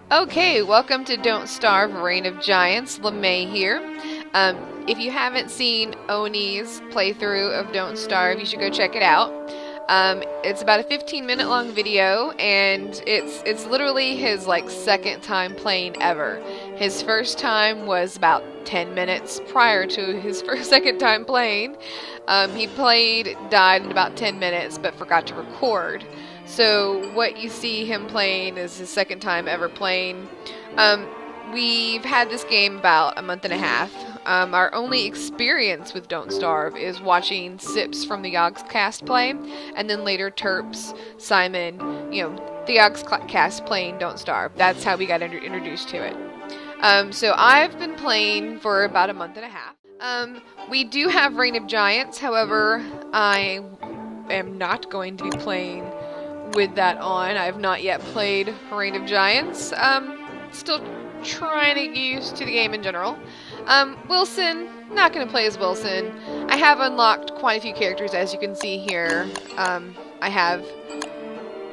Okay, welcome to Don't Starve, Reign of Giants. LaMae here. If you haven't seen Oni's playthrough of Don't Starve, you should go check it out. It's about a 15-minute long video, and it's literally his second time playing ever. His first time was about 10 minutes prior to his second time playing. He died in about 10 minutes, but forgot to record. So what you see him playing is his second time ever playing. We've had this game about a month and a half. Our only experience with Don't Starve is watching Sips from the Yogscast play, and then later Terps, Simon, the Yogscast playing Don't Starve. That's how we got introduced to it. So I've been playing for about a month and a half. We do have Reign of Giants, however, I am not going to be playing with that on. I have not yet played Reign of Giants. Still trying to get used to the game in general. Wilson, not going to play as Wilson. I have unlocked quite a few characters, as you can see here. I have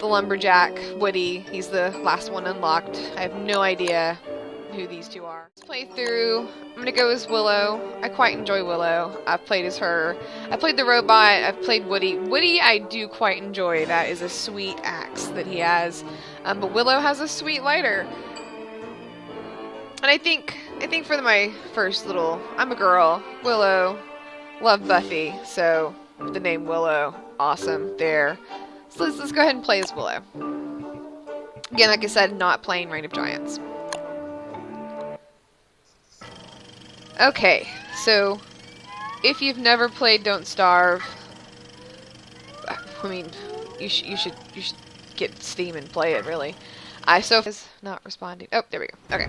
the Lumberjack, Woody. He's the last one unlocked. I have no idea who these two are. Let's play through. I'm going to go as Willow. I quite enjoy Willow. I've played as her. I played the robot. I've played Woody. Woody I do quite enjoy. That is a sweet axe that he has. But Willow has a sweet lighter. And I think for my first little, I'm a girl, Willow, love Buffy, so the name Willow, awesome, there. So let's go ahead and play as Willow. Again, like I said, not playing Reign of Giants. Okay, so if you've never played Don't Starve, I mean, you should get Steam and play it, really. Is not responding. Oh, there we go. Okay.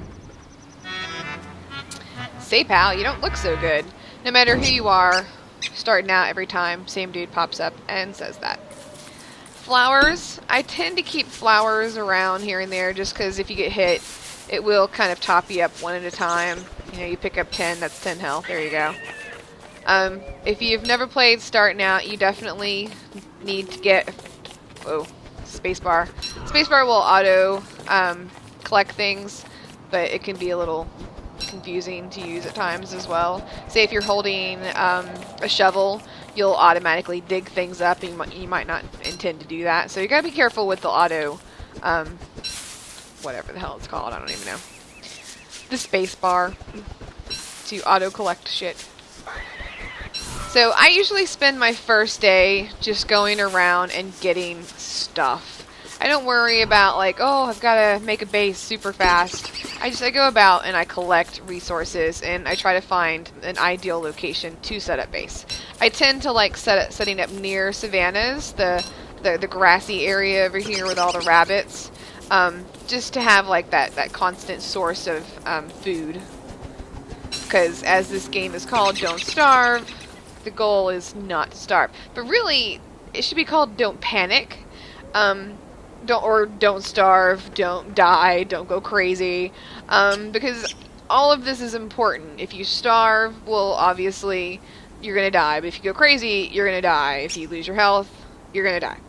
Say, pal, you don't look so good. No matter who you are, starting out every time, same dude pops up and says that. Flowers. I tend to keep flowers around here and there just because if you get hit, it will kind of top you up one at a time. You pick up 10, that's 10 health. There you go. If you've never played starting out, you definitely need to get... Whoa. Spacebar. Spacebar will auto collect things, but it can be a little confusing to use at times as well. Say if you're holding a shovel, you'll automatically dig things up, and you might not intend to do that. So you gotta be careful with the auto, whatever the hell it's called, I don't even know. The space bar to auto collect shit. So I usually spend my first day just going around and getting stuff. I don't worry about I've got to make a base super fast. I go about and I collect resources and I try to find an ideal location to set up base. I tend to setting up near savannas, the grassy area over here with all the rabbits, just to have that constant source of food. Because as this game is called Don't Starve, the goal is not to starve. But really, it should be called Don't Panic. Don't starve, don't die, don't go crazy, because all of this is important. If you starve, well, obviously, you're gonna die, but if you go crazy, you're gonna die. If you lose your health, you're gonna die.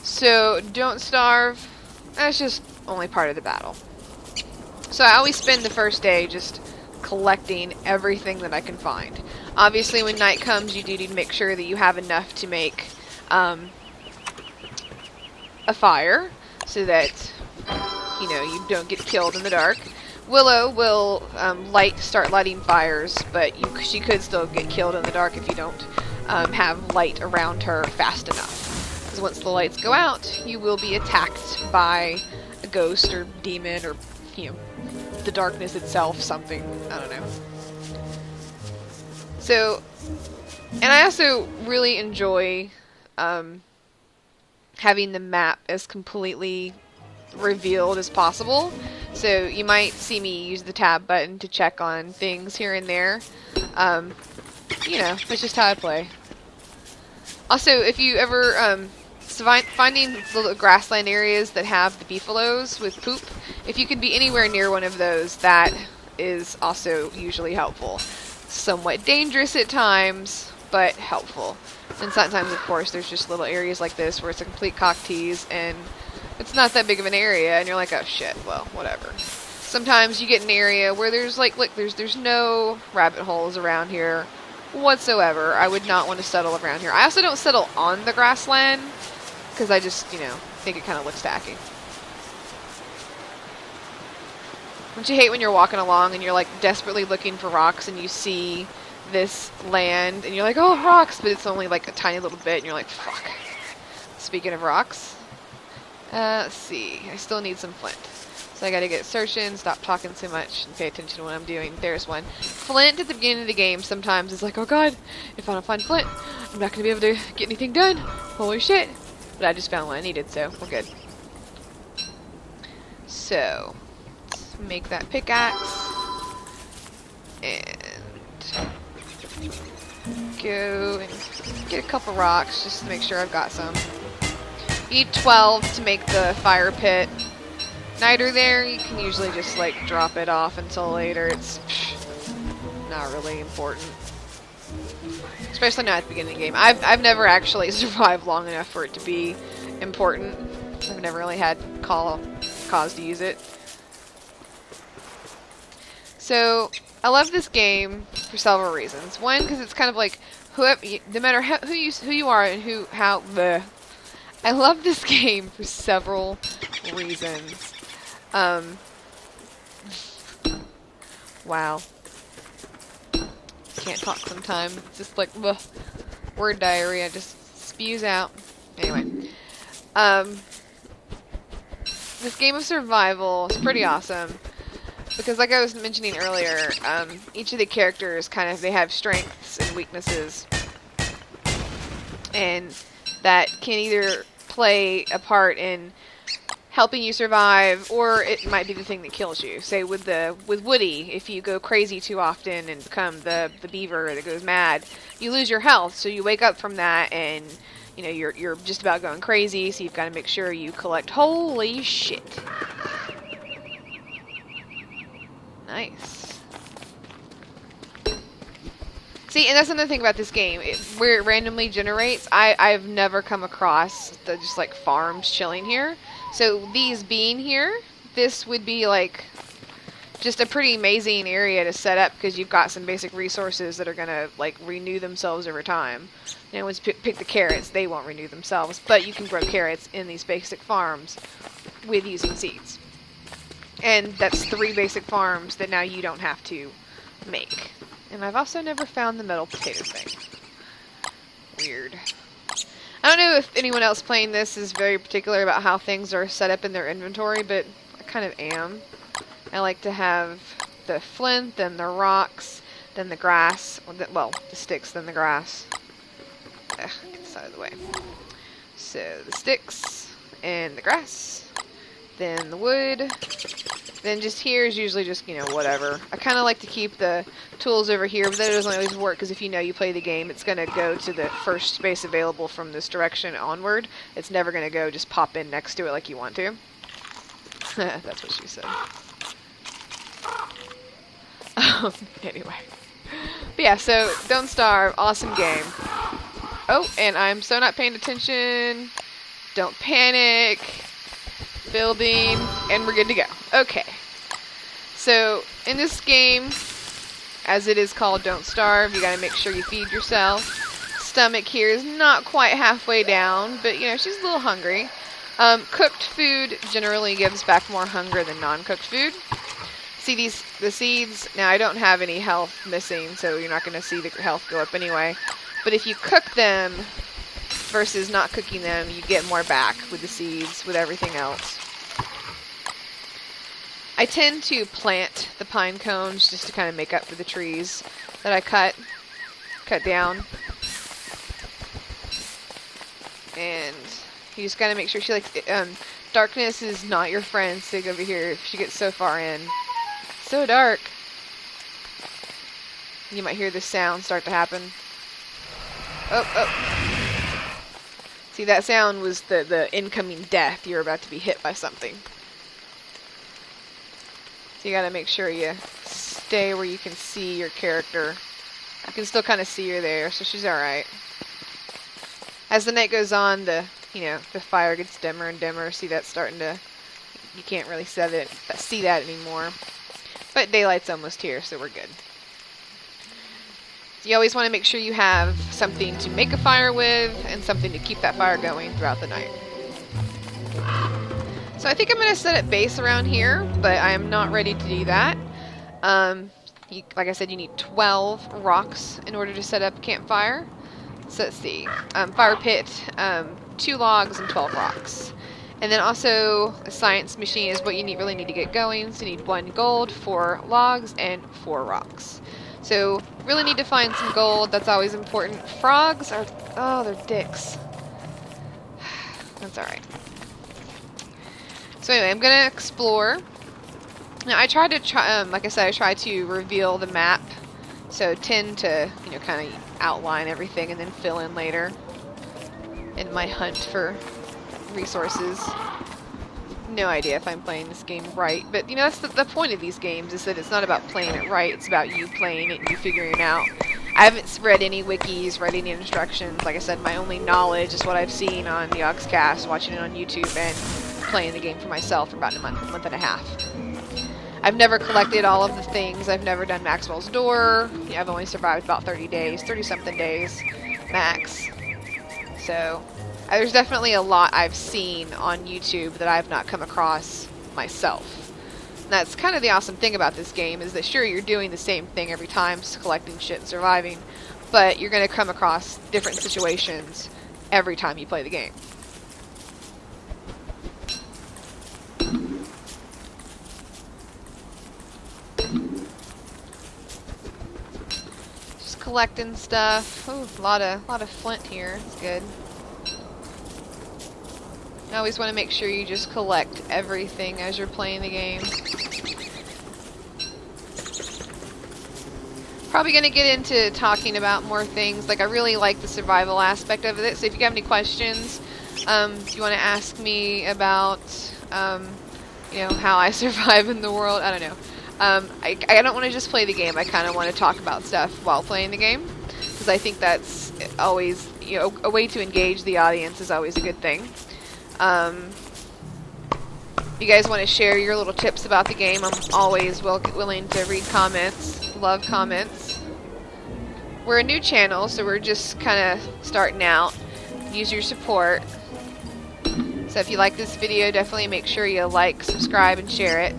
So, don't starve, that's just only part of the battle. So I always spend the first day just collecting everything that I can find. Obviously, when night comes, you do need to make sure that you have enough to make, a fire so that you don't get killed in the dark. Willow will start lighting fires, but she could still get killed in the dark if you don't have light around her fast enough. Because once the lights go out, you will be attacked by a ghost or demon or the darkness itself, something, I don't know. So, and I also really enjoy having the map as completely revealed as possible. So you might see me use the tab button to check on things here and there. It's just how I play. Also, if you ever finding little grassland areas that have the beefaloes with poop, if you can be anywhere near one of those, that is also usually helpful. Somewhat dangerous at times, but helpful. And sometimes, of course, there's just little areas like this where it's a complete cock tease, and it's not that big of an area, and you're like, oh shit, well, whatever. Sometimes you get an area where there's like, look, there's no rabbit holes around here whatsoever. I would not want to settle around here. I also don't settle on the grassland, because I just, you know, think it kind of looks tacky. Don't you hate when you're walking along and you're like desperately looking for rocks and you see this land and you're like, oh, rocks, but it's only like a tiny little bit and you're like, fuck. Speaking of rocks, let's see, I still need some flint. So I gotta get searching, stop talking so much, and pay attention to what I'm doing. There's one. Flint at the beginning of the game sometimes is like, oh god, if I don't find flint, I'm not gonna be able to get anything done. Holy shit. But I just found what I needed, so we're good. So, let's make that pickaxe. And go and get a couple rocks just to make sure I've got some. You need 12 to make the fire pit. Niter there, you can usually just like drop it off until later. It's not really important. Especially not at the beginning of the game. I've never actually survived long enough for it to be important. I've never really had cause to use it. So, I love this game for several reasons. One, because it's kind of like, no matter who you are and I love this game for several reasons. Wow. Can't talk sometimes. It's just like, ugh, word diarrhea just spews out. Anyway. This game of survival is pretty awesome. Because like I was mentioning earlier, each of the characters they have strengths and weaknesses. And that can either play a part in helping you survive, or it might be the thing that kills you. Say with Woody, if you go crazy too often and become the beaver that goes mad, you lose your health. So you wake up from that and you know you're just about going crazy. So you've got to make sure you collect. Holy shit! Nice. See, and that's another thing about this game. Where it randomly generates, I've never come across the just like farms chilling here. So these being here, this would be like just a pretty amazing area to set up because you've got some basic resources that are gonna like renew themselves over time. You know, once you pick the carrots, they won't renew themselves, but you can grow carrots in these basic farms with using seeds. And that's 3 basic farms that now you don't have to make. And I've also never found the metal potato thing. Weird. I don't know if anyone else playing this is very particular about how things are set up in their inventory, but I kind of am. I like to have the flint, then the rocks, then the grass. Well, the sticks, then the grass. Get this out of the way. So, the sticks, and the grass, then the wood. Then just here is usually just, you know, whatever. I kind of like to keep the tools over here, but that doesn't always work, because if you know you play the game, it's going to go to the first space available from this direction onward. It's never going to go just pop in next to it like you want to. That's what she said. Anyway. But yeah, so Don't Starve, awesome game. Oh, and I'm so not paying attention. Don't panic. Building, and we're good to go. Okay. So, in this game, as it is called Don't Starve, you gotta make sure you feed yourself. Stomach here is not quite halfway down, but you know, she's a little hungry. Cooked food generally gives back more hunger than non-cooked food. See the seeds? Now, I don't have any health missing, so you're not gonna see the health go up anyway. But if you cook them versus not cooking them, you get more back with the seeds, with everything else. I tend to plant the pine cones just to kind of make up for the trees that I cut down. And you just gotta make sure she likes darkness is not your friend, Sig over here, if she gets so far in. So dark. You might hear this sound start to happen. Oh. See, that sound was the incoming death. You're about to be hit by something. So you gotta make sure you stay where you can see your character. I can still kind of see her there, so she's alright. As the night goes on, the you know, the fire gets dimmer and dimmer. See, that's starting to, you can't really see that anymore. But daylight's almost here, so we're good. You always want to make sure you have something to make a fire with and something to keep that fire going throughout the night. So I think I'm going to set up base around here, but I am not ready to do that. Like I said, you need 12 rocks in order to set up a campfire. So let's see. Fire pit, 2 logs and 12 rocks. And then also a science machine is what you really need to get going. So you need 1 gold, 4 logs, and 4 rocks. So really need to find some gold. That's always important. Frogs are, oh, they're dicks. That's alright. So anyway, I'm going to explore. Now I tried to like I said, I tried to reveal the map. So tend to, you know, kind of outline everything and then fill in later in my hunt for resources. No idea if I'm playing this game right, but you know, that's the point of these games, is that it's not about playing it right, it's about you playing it and you figuring it out. I haven't read any wikis, read any instructions. Like I said, my only knowledge is what I've seen on the Oxcast, watching it on YouTube, and playing the game for myself for about a month and a half. I've never collected all of the things. I've never done Maxwell's Door. Yeah, I've only survived about 30 days, 30-something days max. So there's definitely a lot I've seen on YouTube that I've not come across myself. And that's kind of the awesome thing about this game, is that sure, you're doing the same thing every time, just collecting shit and surviving, but you're going to come across different situations every time you play the game. Just collecting stuff. Ooh, a lot of flint here. It's good. I always want to make sure you just collect everything as you're playing the game. Probably going to get into talking about more things. Like, I really like the survival aspect of it. So if you have any questions, if you want to ask me about, you know, how I survive in the world, I don't know. I don't want to just play the game. I kind of want to talk about stuff while playing the game, because I think that's always, you know, a way to engage the audience is always a good thing. If you guys want to share your little tips about the game, I'm always willing to read comments. Love comments. We're a new channel, so we're just kind of starting out. Use your support. So if you like this video, definitely make sure you like, subscribe, and share it.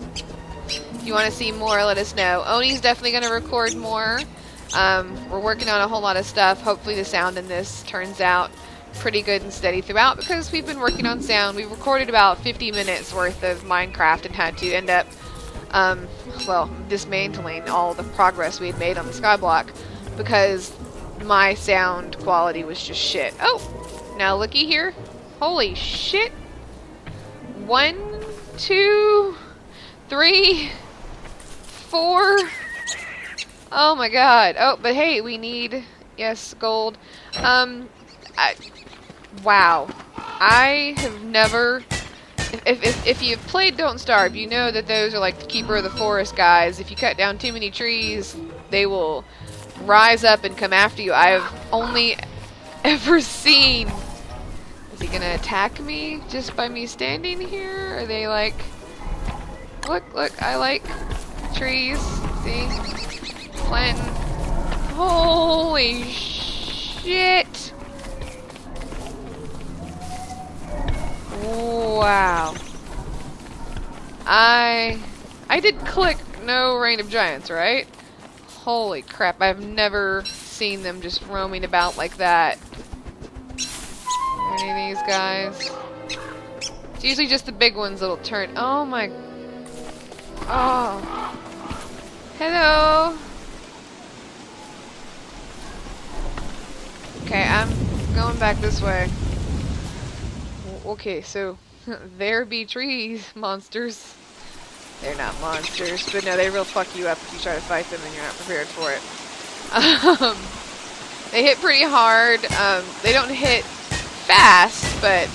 If you want to see more, let us know. Oni's definitely going to record more. We're working on a whole lot of stuff. Hopefully the sound in this turns out pretty good and steady throughout, because we've been working on sound. We recorded about 50 minutes worth of Minecraft and had to end up, well, dismantling all the progress we had made on the skyblock because my sound quality was just shit. Oh, now looky here. Holy shit. 1, 2, 3, 4. Oh my god. Oh, but hey, we need, yes, gold. Wow. I have never... If you've played Don't Starve, you know that those are like the keeper of the forest guys. If you cut down too many trees, they will rise up and come after you. I've only ever seen... Is he gonna attack me just by me standing here? Are they like... Look, I like trees. See? Planting. Holy shit! Wow. I did click no Reign of Giants, right? Holy crap, I've never seen them just roaming about like that. Any of these guys? It's usually just the big ones that'll turn. Oh my... Oh. Hello. Okay, I'm going back this way. Okay, so there be trees, monsters. They're not monsters, but no, they will fuck you up if you try to fight them and you're not prepared for it. They hit pretty hard. They don't hit fast, but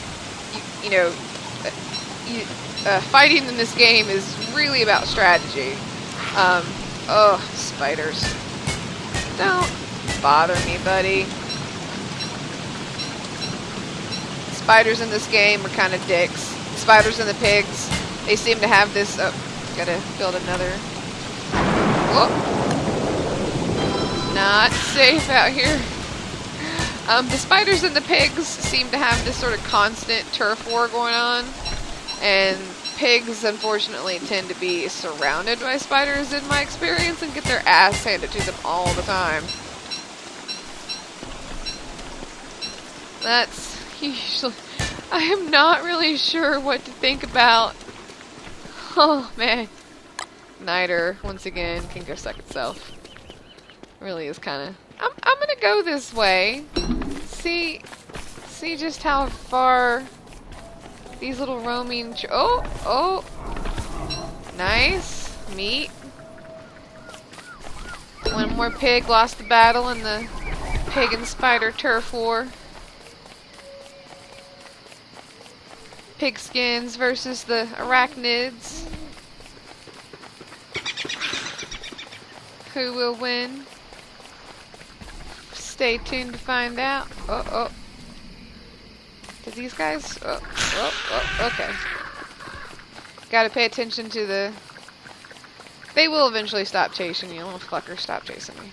you know, fighting in this game is really about strategy. Oh, spiders. Don't bother me, buddy. spiders in this game are kind of dicks. Spiders and the pigs, they seem to have this... Oh, gotta build another... Whoa! Not safe out here. The spiders and the pigs seem to have this sort of constant turf war going on. And pigs, unfortunately, tend to be surrounded by spiders in my experience and get their ass handed to them all the time. That's usually... I am not really sure what to think about. Oh, man. Niter, once again, can go suck itself. Really is kind of... I'm gonna go this way. See just how far these little roaming... Oh! Nice. Meat. One more pig lost the battle in the pig and spider turf war. Pigskins versus the arachnids. Who will win? Stay tuned to find out. Oh. Did these guys? Okay. Gotta pay attention to the... They will eventually stop chasing you. Little fuckers, stop chasing me.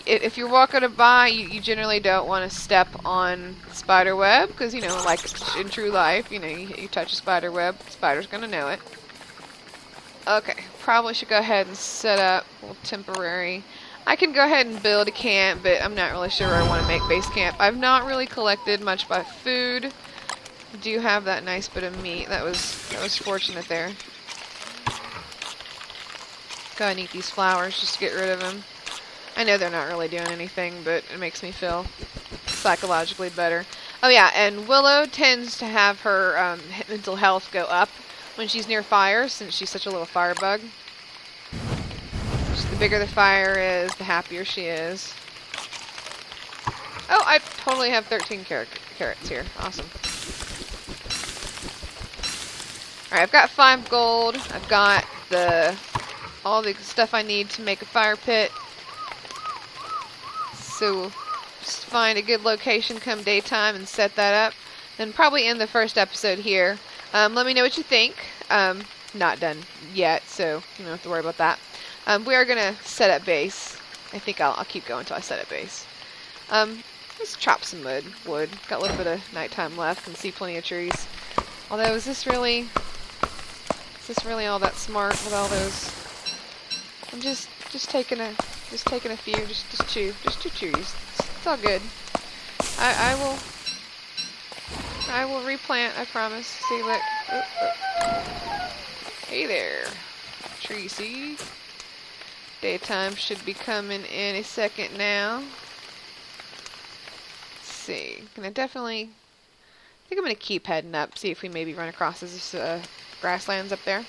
If you're walking by, you generally don't want to step on spider web, because, you know, like in true life, you know, you touch a spider web, the spider's gonna know it. Okay, probably should go ahead and set up a little temporary. I can go ahead and build a camp, but I'm not really sure where I want to make base camp. I've not really collected much by food. I do have that nice bit of meat. That was fortunate there. Go ahead and eat these flowers just to get rid of them. I know they're not really doing anything, but it makes me feel psychologically better. Oh yeah, and Willow tends to have her mental health go up when she's near fire, since she's such a little firebug. The bigger the fire is, the happier she is. Oh, I totally have 13 carrots here. Awesome. Alright, I've got 5 gold. I've got all the stuff I need to make a fire pit. So, just find a good location come daytime and set that up. Then probably end the first episode here. Let me know what you think. Not done yet, so you don't have to worry about that. We are going to set up base. I think I'll keep going until I set up base. Let's chop some wood. Got a little bit of nighttime left. Can see plenty of trees. Although, is this really all that smart with all those? I'm just taking a few. Just two trees. It's all good. I will replant. I promise. See, look. Oh. Hey there, tree seed. Daytime should be coming in a second now. Let's see. I think I'm gonna keep heading up. See if we maybe run across this grasslands up there.